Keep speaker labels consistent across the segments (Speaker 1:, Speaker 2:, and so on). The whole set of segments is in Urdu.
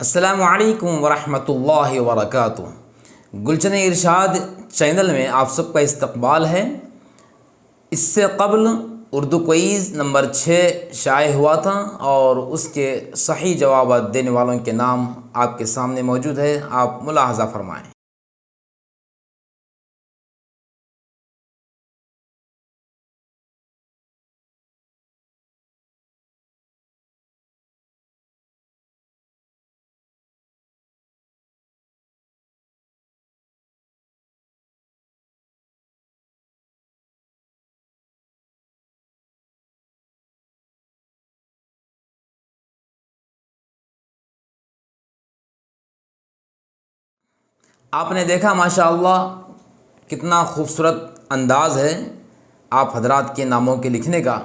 Speaker 1: السلام علیکم ورحمۃ اللہ وبرکاتہ۔ گلشن ارشاد چینل میں آپ سب کا استقبال ہے۔ اس سے قبل اردو کوئز نمبر 6 شائع ہوا تھا اور اس کے صحیح جوابات دینے والوں کے نام آپ کے سامنے موجود ہے، آپ ملاحظہ فرمائیں۔ آپ نے دیکھا ماشاءاللہ کتنا خوبصورت انداز ہے آپ حضرات کے ناموں کے لکھنے کا،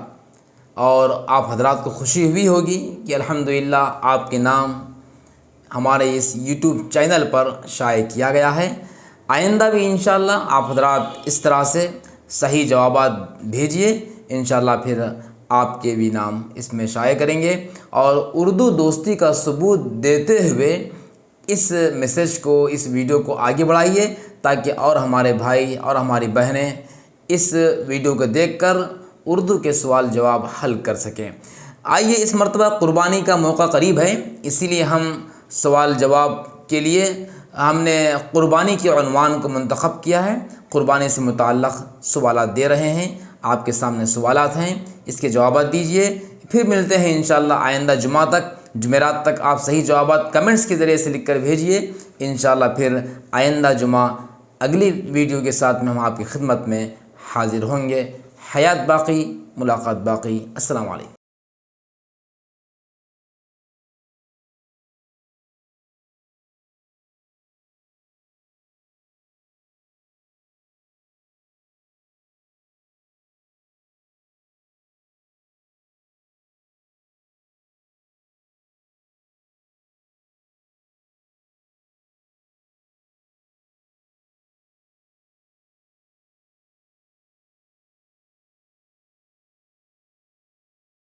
Speaker 1: اور آپ حضرات کو خوشی ہوئی ہوگی کہ الحمدللہ آپ کے نام ہمارے اس یوٹیوب چینل پر شائع کیا گیا ہے۔ آئندہ بھی انشاءاللہ آپ حضرات اس طرح سے صحیح جوابات بھیجیے، انشاءاللہ پھر آپ کے بھی نام اس میں شائع کریں گے۔ اور اردو دوستی کا ثبوت دیتے ہوئے اس میسج کو، اس ویڈیو کو آگے بڑھائیے تاکہ اور ہمارے بھائی اور ہماری بہنیں اس ویڈیو کو دیکھ کر اردو کے سوال جواب حل کر سکیں۔ آئیے، اس مرتبہ قربانی کا موقع قریب ہے، اسی لیے ہم سوال جواب کے لیے ہم نے قربانی کے عنوان کو منتخب کیا ہے۔ قربانی سے متعلق سوالات دے رہے ہیں، آپ کے سامنے سوالات ہیں، اس کے جوابات دیجئے۔ پھر ملتے ہیں انشاءاللہ آئندہ جمعہ تک، جمعرات تک آپ صحیح جوابات کمنٹس کے ذریعے سے لکھ کر بھیجیے۔ انشاءاللہ پھر آئندہ جمعہ اگلی ویڈیو کے ساتھ میں ہم آپ کی خدمت میں حاضر ہوں گے۔ حیات باقی، ملاقات باقی۔ السلام علیکم۔